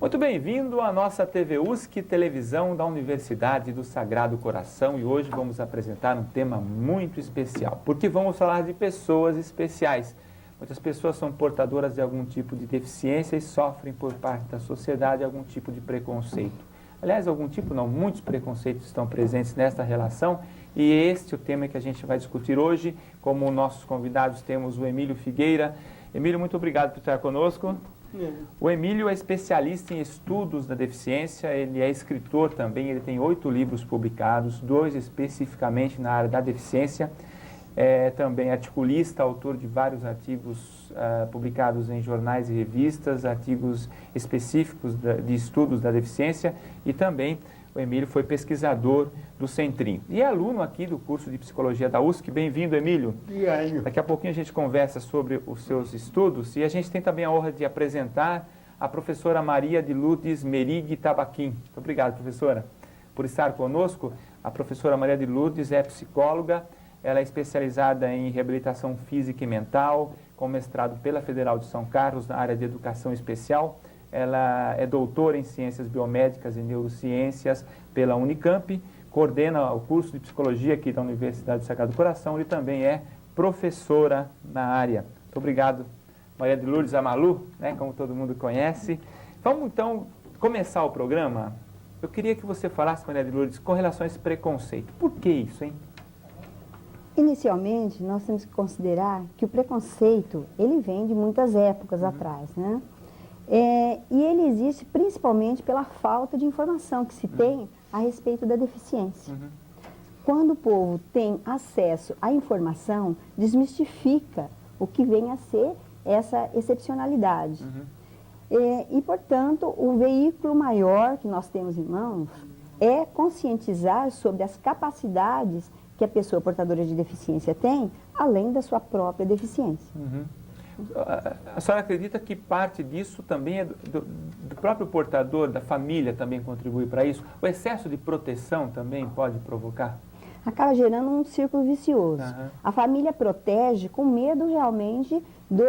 Muito bem-vindo à nossa TV USC, televisão da Universidade do Sagrado Coração, e hoje vamos apresentar um tema muito especial, porque vamos falar de pessoas especiais. Muitas pessoas são portadoras de algum tipo de deficiência e sofrem por parte da sociedade algum tipo de preconceito. Aliás, algum tipo não, muitos preconceitos estão presentes nesta relação, e este é o tema que a gente vai discutir hoje. Como nossos convidados temos o Emílio Figueira. Emílio, muito obrigado por estar conosco. O Emílio é especialista em estudos da deficiência, ele é escritor também, ele tem 8 livros publicados, 2 especificamente na área da deficiência. É também articulista, autor de vários artigos publicados em jornais e revistas, artigos específicos de estudos da deficiência, e também o Emílio foi pesquisador do Centrim. E é aluno aqui do curso de Psicologia da USC. Bem-vindo, Emílio. Obrigado. Daqui a pouquinho a gente conversa sobre os seus estudos, e a gente tem também a honra de apresentar a professora Maria de Lourdes Merig Tabaquim. Muito obrigado, professora, por estar conosco. A professora Maria de Lourdes é psicóloga, ela é especializada em reabilitação física e mental, com mestrado pela Federal de São Carlos na área de educação especial. Ela é doutora em Ciências Biomédicas e Neurociências pela Unicamp, coordena o curso de Psicologia aqui da Universidade do Sagrado Coração e também é professora na área. Muito obrigado, Maria de Lourdes, a Malu, né, como todo mundo conhece. Vamos então começar o programa. Eu queria que você falasse, Maria de Lourdes, com relação a esse preconceito. Por que isso, hein? Inicialmente, nós temos que considerar que o preconceito, ele vem de muitas épocas atrás, né? E ele existe principalmente pela falta de informação que se tem a respeito da deficiência. Quando o povo tem acesso à informação, desmistifica o que vem a ser essa excepcionalidade. E, portanto, o veículo maior que nós temos em mãos é conscientizar sobre as capacidades que a pessoa portadora de deficiência tem, além da sua própria deficiência. A senhora acredita que parte disso também é do próprio portador, da família também contribui para isso? O excesso de proteção também pode provocar? Acaba gerando um círculo vicioso. A família protege com medo realmente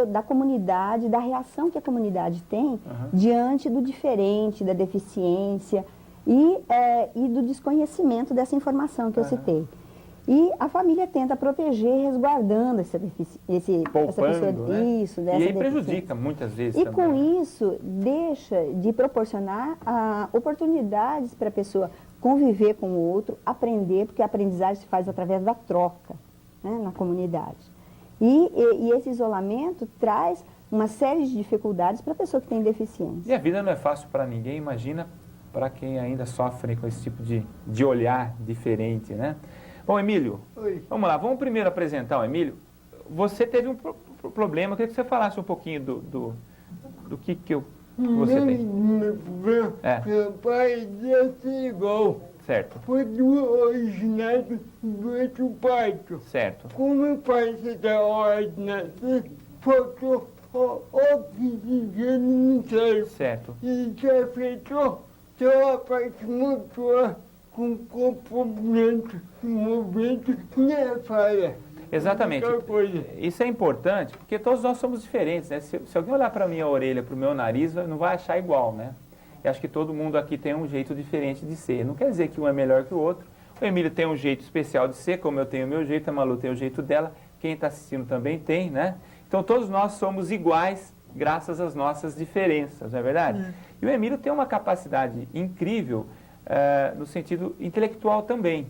da comunidade, da reação que a comunidade tem diante do diferente, da deficiência e do desconhecimento dessa informação que eu citei. E a família tenta proteger, resguardando essa pessoa, né? Isso, dessa e aí deficiência. prejudica muitas vezes E também. com isso, deixa de proporcionar oportunidades para a pessoa conviver com o outro, aprender, porque a aprendizagem se faz através da troca, né, na comunidade. E esse isolamento traz uma série de dificuldades para a pessoa que tem deficiência. E a vida não é fácil para ninguém, imagina para quem ainda sofre com esse tipo de olhar diferente, né? Bom, Emílio, vamos lá, vamos primeiro apresentar o Emílio. Você teve um problema, eu queria que você falasse um pouquinho do que você tem. Meu pai disse igual. Certo. Foi originado do parto. Certo. Como meu pai se dá hora de nascer, faltou oxigênio no cérebro. Certo. E isso afetou só a parte motor com comportamento, movimento e a falha. Exatamente. Isso é importante, porque todos nós somos diferentes, né? Se alguém olhar para a minha orelha, para o meu nariz, não vai achar igual, né? Eu acho que todo mundo aqui tem um jeito diferente de ser. Não quer dizer que um é melhor que o outro. O Emílio tem um jeito especial de ser, como eu tenho o meu jeito, a Malu tem o jeito dela, quem está assistindo também tem, né? Então todos nós somos iguais graças às nossas diferenças, não é verdade? E o Emílio tem uma capacidade incrível no sentido intelectual também.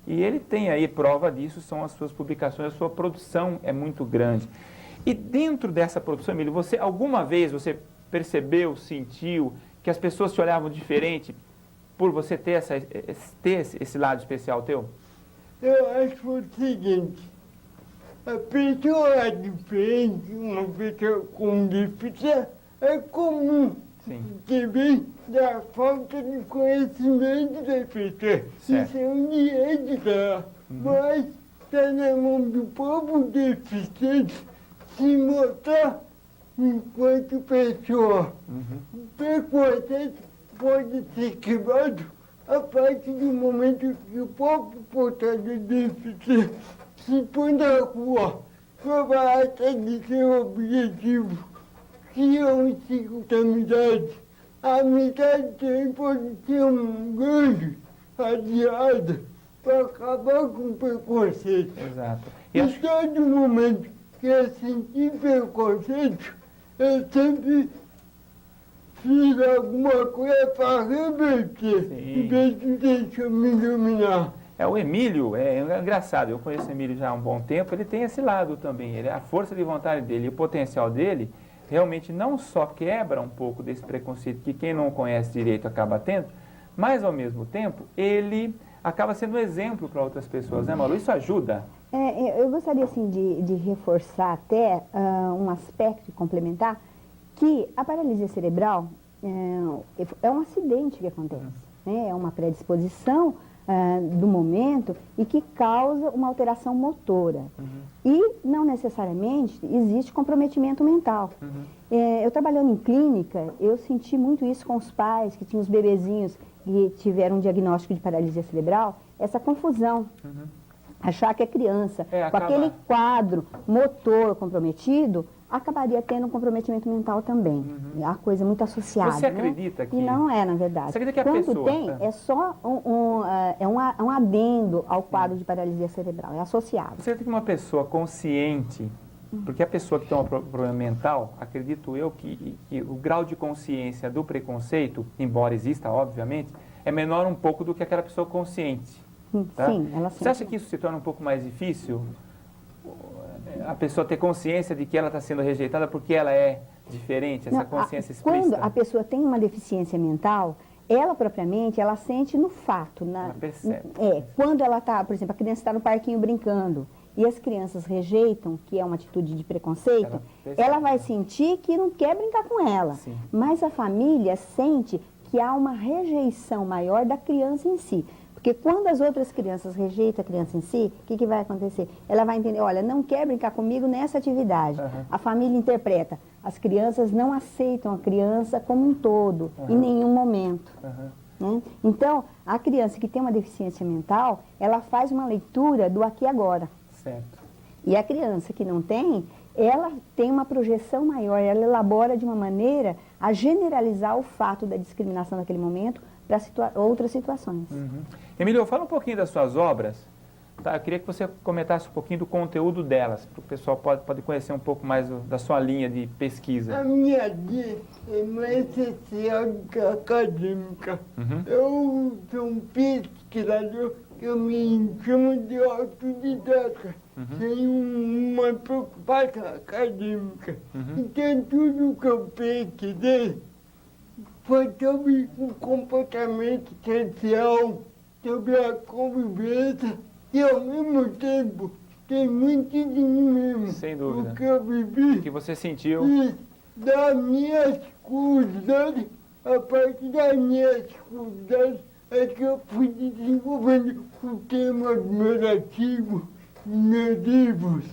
E ele tem aí prova disso, são as suas publicações, a sua produção é muito grande. E dentro dessa produção, Emílio, alguma vez você percebeu, sentiu que as pessoas te olhavam diferente por você ter esse lado especial teu? Eu acho o seguinte, a pessoa diferente, uma pessoa com deficiência, é comum. Sim. Que vem da falta de conhecimento da pessoa. Isso é um direito dela. Mas está na mão do povo deficiente se mostrar enquanto pessoa. O preconceito pode ser quebrado a partir do momento que o povo portador de deficiência se põe na rua, provar até de seu objetivo, criam dificuldade, a mitad do tempo tinha um grande aliado para acabar com o preconceito. Exato. Em todo momento que eu senti preconceito, eu sempre fiz alguma coisa para reverter, em vez de deixar me iluminar. O Emílio, é engraçado, eu conheço o Emílio já há um bom tempo, ele tem esse lado também, a força de vontade dele e o potencial dele realmente não só quebra um pouco desse preconceito que quem não conhece direito acaba tendo, mas ao mesmo tempo ele acaba sendo um exemplo para outras pessoas, né, Malu? Isso ajuda? Eu gostaria assim de reforçar até um aspecto complementar, que a paralisia cerebral é um acidente que acontece, né? É uma predisposição do momento e que causa uma alteração motora. E não necessariamente existe comprometimento mental. Eu trabalhando em clínica, eu senti muito isso com os pais que tinham os bebezinhos e tiveram um diagnóstico de paralisia cerebral, essa confusão. Achar que a criança, com aquele quadro motor comprometido, acabaria tendo um comprometimento mental também. É uma coisa muito associada. Você acredita que... E não é, na verdade. Você acredita que a Quando pessoa... tem, é só um adendo ao quadro de paralisia cerebral, é associado. Você acredita que uma pessoa consciente, porque a pessoa que tem um problema mental, acredito eu que o grau de consciência do preconceito, embora exista, obviamente, é menor um pouco do que aquela pessoa consciente. Tá? Sim, ela Você acha que isso se torna um pouco mais difícil? A pessoa ter consciência de que ela está sendo rejeitada porque ela é diferente, essa consciência explícita? Quando a pessoa tem uma deficiência mental, ela propriamente, ela sente no fato. Ela percebe. Quando ela está, por exemplo, a criança está no parquinho brincando e as crianças rejeitam, que é uma atitude de preconceito, ela vai sentir que não quer brincar com ela. Sim. Mas a família sente que há uma rejeição maior da criança em si. Porque quando as outras crianças rejeitam a criança em si, o que vai acontecer? Ela vai entender, olha, não quer brincar comigo nessa atividade. A família interpreta, as crianças não aceitam a criança como um todo, em nenhum momento. Né? Então, a criança que tem uma deficiência mental, ela faz uma leitura do aqui e agora. Certo. E a criança que não tem, ela tem uma projeção maior, ela elabora de uma maneira a generalizar o fato da discriminação naquele momento para outras situações. Emílio, fala um pouquinho das suas obras. Tá? Eu queria que você comentasse um pouquinho do conteúdo delas, para o pessoal pode conhecer um pouco mais da sua linha de pesquisa. A minha linha é mais social do que acadêmica. Eu sou um pesquisador que eu me chamo de autodidata, sem uma preocupação acadêmica. Então, tudo que eu pesquisei foi sobre o comportamento social, sobre a convivência e, ao mesmo tempo, tem muito de mim mesmo. Sem dúvida. O que eu vivi. O que você sentiu. E das minhas curiosidades, a partir das minhas curiosidades, é que eu fui desenvolvendo o tema dos meus artigos, dos meus livros.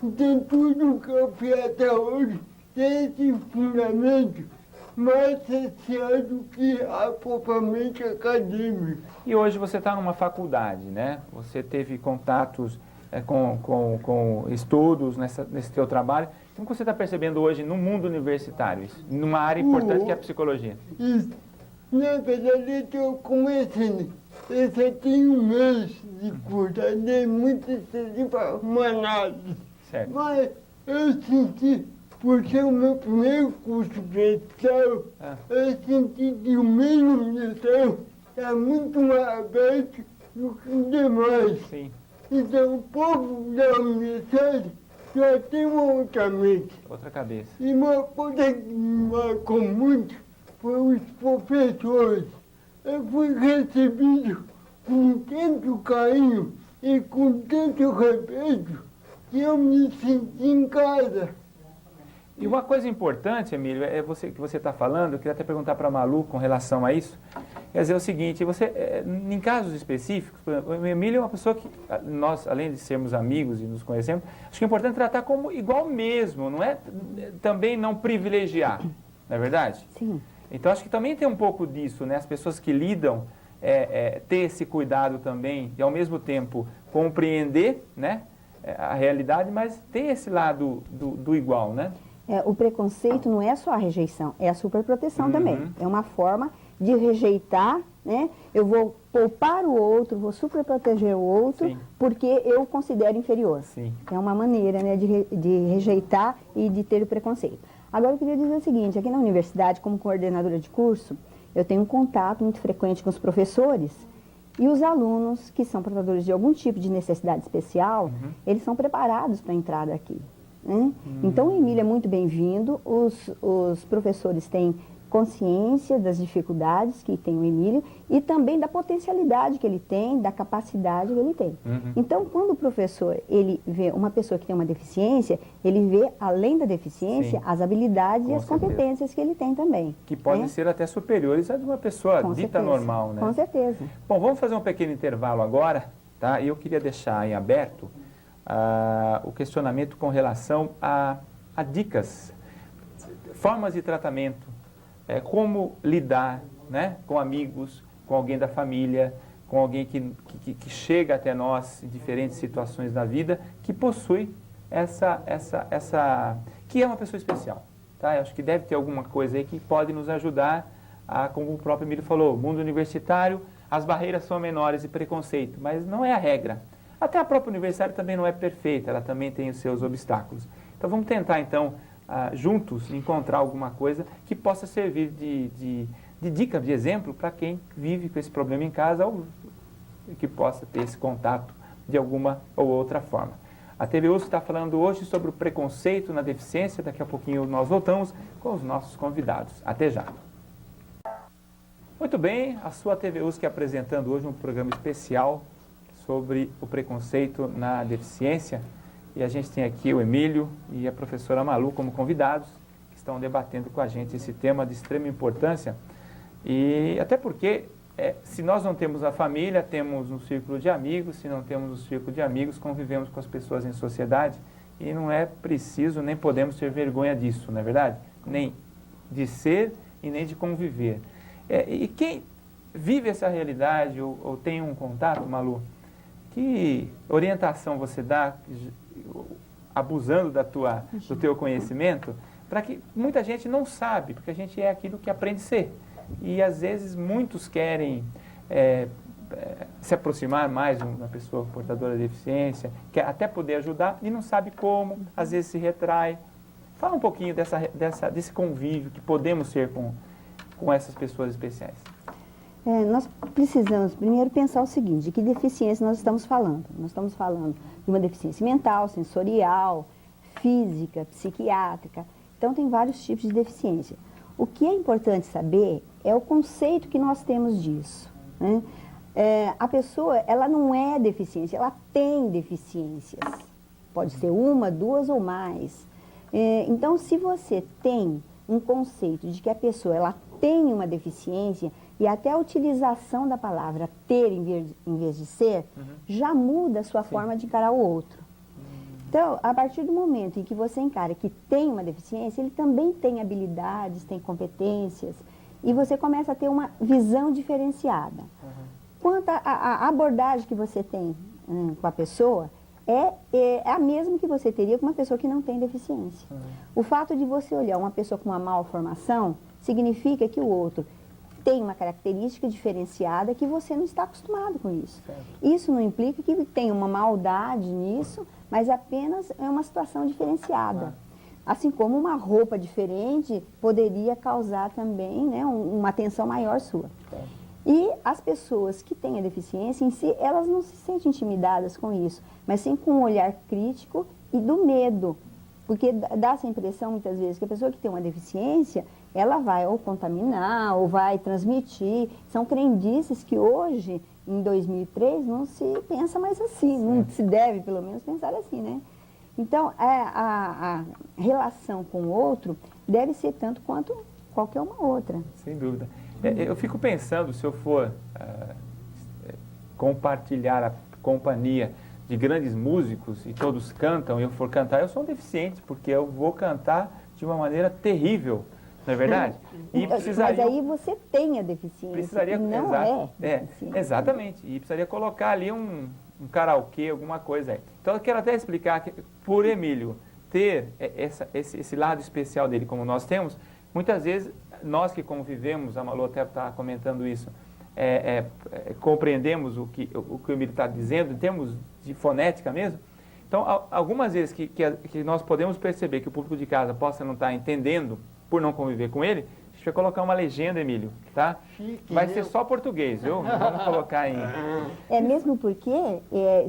Então, tudo que eu fiz até hoje tem esse fundamento mais social do que propriamente acadêmico. E hoje você está numa faculdade, né? Você teve contatos com estudos nesse teu trabalho. Como você está percebendo hoje no mundo universitário isso? Numa área importante que é a psicologia? Isso. Na verdade, eu estou começando. Eu só tenho um mês de curso, ainda muito cedo para uma análise. Certo. Mas eu senti, por ser o meu primeiro curso presencial, eu senti que o meu ministério está muito mais aberto do que os demais. Sim. Então, o povo da universidade já tem uma outra mente. Outra cabeça. E uma coisa que me marcou muito foi os professores. Eu fui recebido com tanto carinho e com tanto respeito que eu me senti em casa. E uma coisa importante, Emílio, que você está falando, eu queria até perguntar para a Malu com relação a isso, quer dizer o seguinte, em casos específicos, por exemplo, o Emílio é uma pessoa que nós, além de sermos amigos e nos conhecemos, acho que é importante tratar como igual mesmo, não é também não privilegiar, não é verdade? Sim. Então acho que também tem um pouco disso, né? As pessoas que lidam, ter esse cuidado também e ao mesmo tempo compreender, né, a realidade, mas ter esse lado do igual, né? o preconceito não é só a rejeição, é a superproteção também. É uma forma de rejeitar, né? Eu vou poupar o outro, vou superproteger o outro, Sim. porque eu o considero inferior. Sim. É uma maneira, né, de rejeitar e de ter o preconceito. Agora, eu queria dizer o seguinte, aqui na universidade, como coordenadora de curso, eu tenho um contato muito frequente com os professores e os alunos que são portadores de algum tipo de necessidade especial, eles são preparados para a entrada aqui. Né? Então, o Emílio é muito bem-vindo, os professores têm consciência das dificuldades que tem o Emílio e também da potencialidade que ele tem, da capacidade que ele tem. Então, quando o professor ele vê uma pessoa que tem uma deficiência, ele vê, além da deficiência, Sim. as habilidades Com e as certeza. competências que ele tem também. Que podem né? ser até superiores à de uma pessoa Com dita certeza. normal, né? Com certeza. Bom, vamos fazer um pequeno intervalo agora, tá? E eu queria deixar em aberto o questionamento com relação a dicas, formas de tratamento, como lidar, né, com amigos, com alguém da família, com alguém que chega até nós em diferentes situações da vida, que possui que é uma pessoa especial. Tá? Eu acho que deve ter alguma coisa aí que pode nos ajudar a, como o próprio Emílio falou, mundo universitário, as barreiras são menores e preconceito, mas não é a regra. Até a própria universidade também não é perfeita, ela também tem os seus obstáculos. Então vamos tentar então, juntos, encontrar alguma coisa que possa servir de dica, de exemplo para quem vive com esse problema em casa ou que possa ter esse contato de alguma ou outra forma. A TV USP está falando hoje sobre o preconceito na deficiência. Daqui a pouquinho nós voltamos com os nossos convidados. Até já. Muito bem, a sua TV USP apresentando hoje um programa especial sobre o preconceito na deficiência. E a gente tem aqui o Emílio e a professora Malu como convidados, que estão debatendo com a gente esse tema de extrema importância. E até porque, se nós não temos a família, temos um círculo de amigos, se não temos um círculo de amigos, convivemos com as pessoas em sociedade e não é preciso, nem podemos ter vergonha disso, não é verdade? Nem de ser e nem de conviver. E quem vive essa realidade ou tem um contato, Malu, que orientação você dá, abusando do teu conhecimento, para que muita gente não sabe, porque a gente é aquilo que aprende a ser. E às vezes muitos querem se aproximar mais de uma pessoa portadora de deficiência, quer até poder ajudar e não sabe como, às vezes se retrai. Fala um pouquinho desse convívio que podemos ter com essas pessoas especiais. Nós precisamos primeiro pensar o seguinte, de que deficiência nós estamos falando? Nós estamos falando de uma deficiência mental, sensorial, física, psiquiátrica. Então, tem vários tipos de deficiência. O que é importante saber é o conceito que nós temos disso. Né? A pessoa, ela não é deficiência, ela tem deficiências. Pode ser uma, duas ou mais. Então, se você tem um conceito de que a pessoa ela tem uma deficiência, e até a utilização da palavra ter em vez de ser, já muda a sua forma de encarar o outro. Então, a partir do momento em que você encara que tem uma deficiência, ele também tem habilidades, tem competências, e você começa a ter uma visão diferenciada. Quanto à abordagem que você tem com a pessoa, é a mesma que você teria com uma pessoa que não tem deficiência. O fato de você olhar uma pessoa com uma malformação significa que o outro tem uma característica diferenciada que você não está acostumado com isso. Certo. Isso não implica que tem uma maldade nisso, mas apenas é uma situação diferenciada. Assim como uma roupa diferente poderia causar também, né, uma atenção maior sua. Certo. E as pessoas que têm a deficiência em si, elas não se sentem intimidadas com isso, mas sim com um olhar crítico e do medo. Porque dá essa impressão, muitas vezes, que a pessoa que tem uma deficiência, ela vai ou contaminar, ou vai transmitir. São crendices que hoje, em 2003, não se pensa mais assim. Não se deve, pelo menos, pensar assim, né? Então, a relação com o outro deve ser tanto quanto qualquer uma outra. Sem dúvida. Eu fico pensando, se eu for compartilhar a companhia de grandes músicos e todos cantam e eu for cantar, eu sou um deficiente, porque eu vou cantar de uma maneira terrível, não é verdade? E precisaria, mas aí você tem a deficiência e não deficiência. Exatamente, e precisaria colocar ali um karaokê, alguma coisa aí. Então eu quero até explicar que, por Emílio, ter esse lado especial dele como nós temos, muitas vezes nós que convivemos, a Malu até está comentando isso, compreendemos o que o Emílio está dizendo, em termos de fonética mesmo. Então, algumas vezes que nós podemos perceber que o público de casa possa não estar entendendo por não conviver com ele, a gente vai colocar uma legenda, Emílio, tá? Vai ser só português, viu? Não vamos colocar em... Mesmo porque,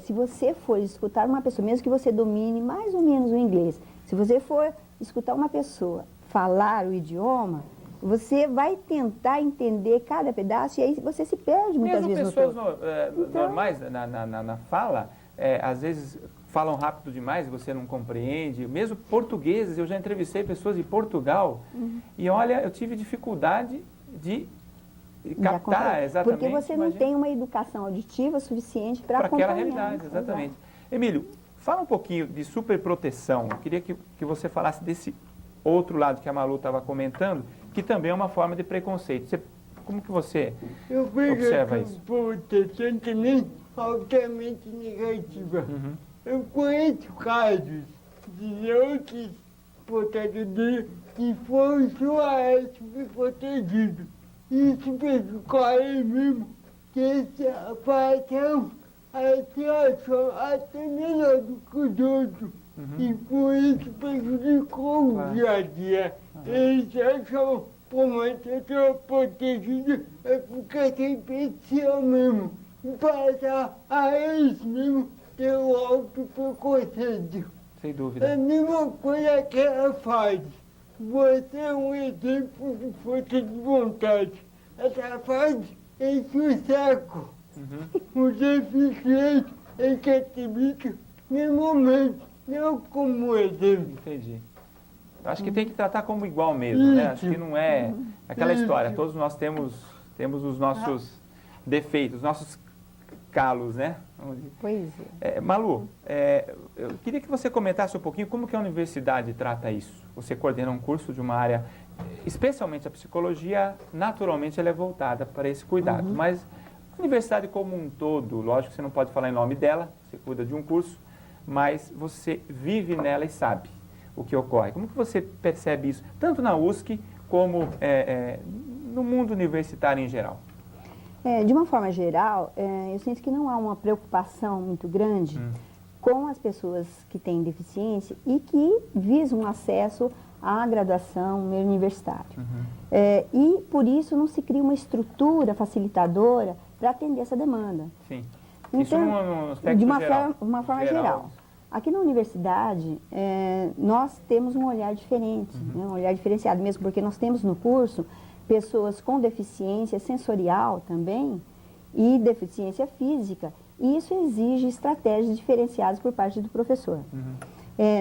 se você for escutar uma pessoa, mesmo que você domine mais ou menos o inglês, se você for escutar uma pessoa falar o idioma, você vai tentar entender cada pedaço e aí você se perde muitas mesmo vezes. Mesmo pessoas normais na fala, às vezes falam rápido demais e você não compreende. Mesmo portugueses, eu já entrevistei pessoas de Portugal e olha, eu tive dificuldade de captar exatamente. Porque você não tem uma educação auditiva suficiente para acompanhar. Para aquela realidade, exatamente. Emílio, fala um pouquinho de superproteção. Eu queria que você falasse desse outro lado que a Malu estava comentando, que também é uma forma de preconceito. Como que você observa isso? Proteção também altamente negativa. Eu conheço casos de outros portadores que foram só subprotegidos. Isso fez o cara mesmo que essa aparição a situação até melhor do que os outros. E por isso prejudicou o dia a dia. Eles acham, mas eu estou protegido, é porque tem pessoa mesmo. Passar a eles mesmo ter o auto-preconceito. Sem dúvida. É a mesma coisa que ela faz. Você é um exemplo de força de vontade. Ela faz enche o saco. O deficiente é cativista no momento, não como exemplo. Entendi. Eu acho que tem que tratar como igual mesmo, né? Acho que não é aquela história. Todos nós temos os nossos defeitos, nossos calos, né? Pois é. Malu, eu queria que você comentasse um pouquinho como que a universidade trata isso. Você coordena um curso de uma área, especialmente a psicologia, naturalmente ela é voltada para esse cuidado. Mas a universidade como um todo, lógico que você não pode falar em nome dela, você cuida de um curso, mas você vive nela e sabe o que ocorre. Como que você percebe isso, tanto na USC como no mundo universitário em geral? De uma forma geral, eu sinto que não há uma preocupação muito grande com as pessoas que têm deficiência e que visam acesso à graduação no universitário. E, por isso, não se cria uma estrutura facilitadora para atender essa demanda. Sim. Então, isso no aspecto de geral. uma forma geral. Aqui na universidade, nós temos um olhar diferente, né, um olhar diferenciado mesmo, porque nós temos no curso pessoas com deficiência sensorial também e deficiência física, e isso exige estratégias diferenciadas por parte do professor.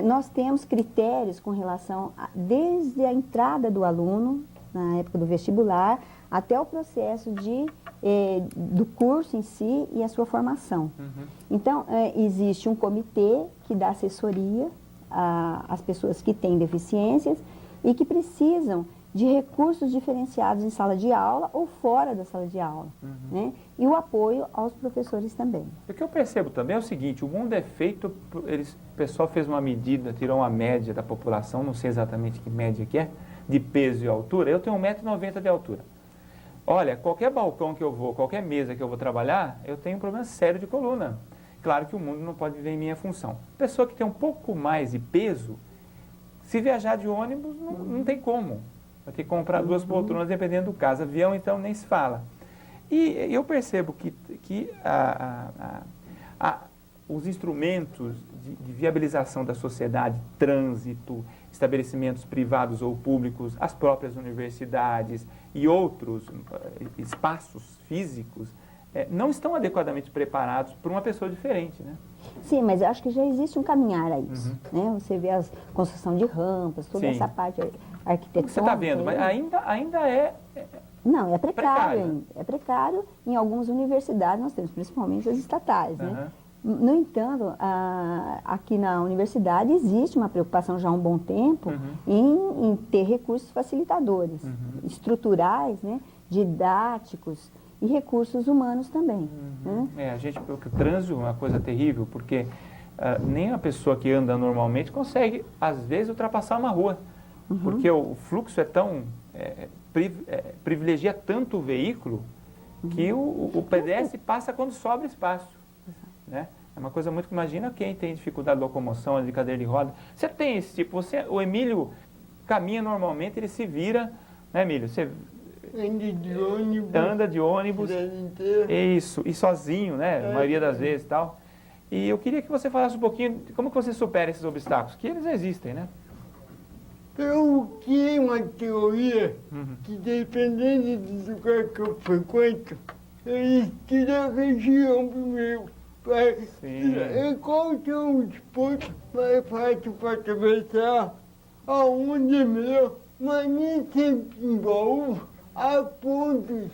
Nós temos critérios com relação desde a entrada do aluno, na época do vestibular, até o processo do curso em si e a sua formação. Então, existe um comitê que dá assessoria às pessoas que têm deficiências e que precisam de recursos diferenciados em sala de aula ou fora da sala de aula, né? E o apoio aos professores também. O que eu percebo também é o seguinte, o mundo é feito, o pessoal fez uma medida, tirou uma média da população, não sei exatamente que média que é, de peso e altura. Eu tenho 1,90 m de altura. Olha, qualquer balcão que eu vou, qualquer mesa que eu vou trabalhar, eu tenho um problema sério de coluna. Claro que o mundo não pode viver em minha função. Pessoa que tem um pouco mais de peso, se viajar de ônibus, não tem como. Vai ter que comprar 2 poltronas, dependendo do caso. Avião, então, nem se fala. E eu percebo que os instrumentos de viabilização da sociedade, trânsito, estabelecimentos privados ou públicos, as próprias universidades e outros espaços físicos, não estão adequadamente preparados para uma pessoa diferente, né? Sim, mas eu acho que já existe um caminhar a isso, né? Você vê a construção de rampas, toda essa parte arquitetônica. Você está vendo, mas ainda é... Não, é precário ainda. É precário em algumas universidades, nós temos, principalmente as estatais, né? No entanto, aqui na universidade existe uma preocupação já há um bom tempo em ter recursos facilitadores, estruturais, né? Didáticos e recursos humanos também. Né? Porque o trânsito é uma coisa terrível, porque nem a pessoa que anda normalmente consegue, às vezes, ultrapassar uma rua. Porque o fluxo é tão... privilegia tanto o veículo que o pedestre passa quando sobra espaço. Né? É uma coisa muito... Imagina quem tem dificuldade de locomoção, de cadeira de roda. Você tem esse tipo... o Emílio caminha normalmente, ele se vira... Né, Emílio? Você anda de ônibus. Isso. E sozinho, né? A maioria das vezes e tal. E eu queria que você falasse um pouquinho de como que você supera esses obstáculos. Que eles existem, né? Eu tinha uma teoria que, dependendo do lugar que eu frequento, eu tiro a região primeiro. Qual que é o disposto mais fácil para atravessar, aonde é melhor, mas nem sempre envolve a pontos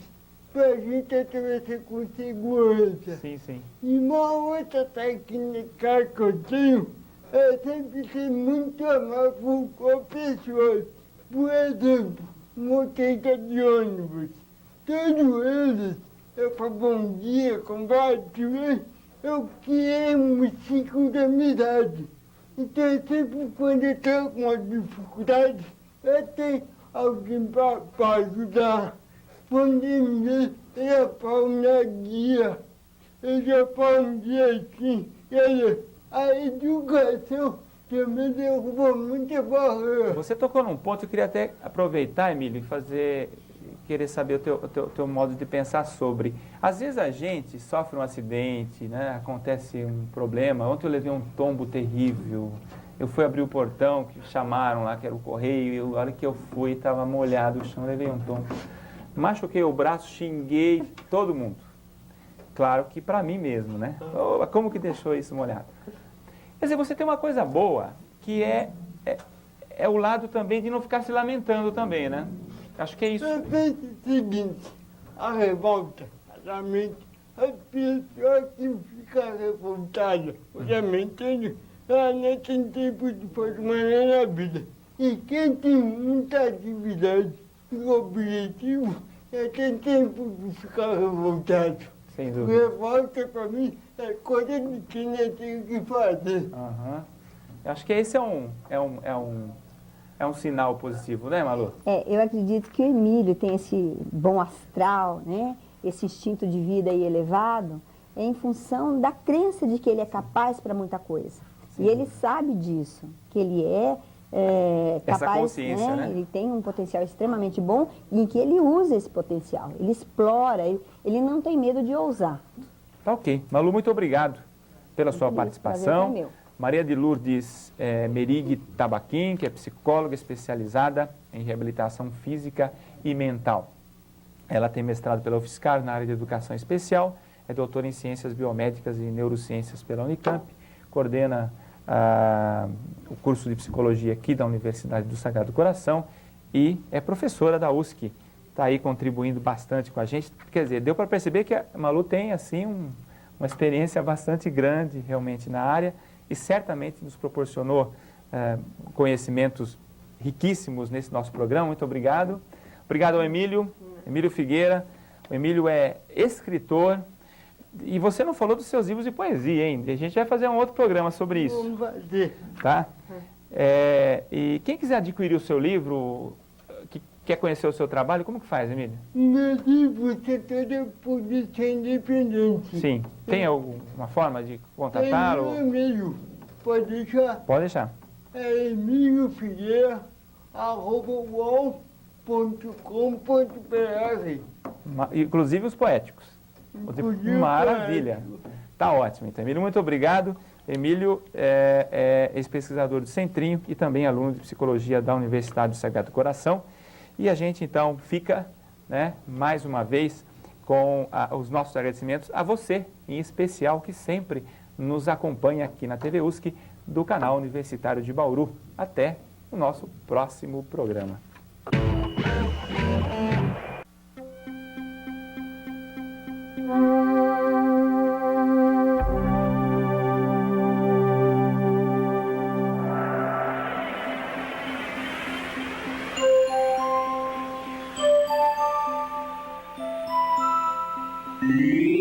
para a gente atravessar com segurança. Sim, sim. E uma outra técnica que eu tenho é sempre ser muito amável com a pessoa. Por exemplo, motorista de ônibus. Todos eles, eu falo bom dia, compartilho, eu criei um ciclo de amizade. Então, sempre quando eu estou com uma dificuldade, eu tenho alguém para ajudar. Pandemia, eu já falo na guia, eu já falo um dia assim, a educação também derrubou muita barreira. Você tocou num ponto, eu queria até aproveitar, Emílio, e querer saber o teu modo de pensar sobre. Às vezes a gente sofre um acidente, né? Acontece um problema. Ontem eu levei um tombo terrível. Eu fui abrir o portão, que chamaram lá, que era o correio, a hora que eu fui, estava molhado o chão, levei um tombo. Machuquei o braço, xinguei todo mundo. Claro que para mim mesmo, né? Oh, como que deixou isso molhado? Quer dizer, você tem uma coisa boa, que é o lado também de não ficar se lamentando também, né? Acho que é isso. Eu penso o seguinte, a revolta, a mente, a pessoa que fica revoltada, obviamente, ela não tem tempo de fazer nada na vida. E quem tem muita atividade e objetivo, já tem tempo de ficar revoltado. Sem dúvida. Revolta para mim é coisa de quem não tem o que fazer. Eu acho que esse é um sinal positivo, né, Malu? Eu acredito que o Emílio tem esse bom astral, né? Esse instinto de vida aí elevado, em função da crença de que ele é capaz para muita coisa. Sim. E ele sabe disso, que ele é capaz, essa consciência, né? Ele tem um potencial extremamente bom e em que ele usa esse potencial, ele explora, ele não tem medo de ousar. Tá ok. Malu, muito obrigado pela sua participação. Prazer é meu. Maria de Lourdes Merig Tabaquim, que é psicóloga especializada em reabilitação física e mental. Ela tem mestrado pela UFSCar na área de educação especial, é doutora em ciências biomédicas e neurociências pela Unicamp, coordena o curso de psicologia aqui da Universidade do Sagrado Coração e é professora da USC. Está aí contribuindo bastante com a gente. Quer dizer, deu para perceber que a Malu tem assim uma experiência bastante grande realmente na área e certamente nos proporcionou conhecimentos riquíssimos nesse nosso programa. Muito obrigado. Obrigado ao Emílio Figueira. O Emílio é escritor. E você não falou dos seus livros de poesia, hein? A gente vai fazer um outro programa sobre isso. Vamos fazer. Tá? E quem quiser adquirir o seu livro, que quer conhecer o seu trabalho, como que faz, Emílio? Meu livro tem toda posição independente. Sim. Tem alguma forma de contatá-lo? Tem meu e-mail. Pode deixar? Pode deixar. É emiliofigueira@uol.com.br. Inclusive os poéticos. Maravilha. Tá ótimo. Então, Emílio, muito obrigado. Emílio é ex-pesquisador do Centrinho e também aluno de psicologia da Universidade do Sagrado Coração. E a gente, então, fica, né, mais uma vez com os nossos agradecimentos a você, em especial, que sempre nos acompanha aqui na TV USC, do canal Universitário de Bauru. Até o nosso próximo programa. E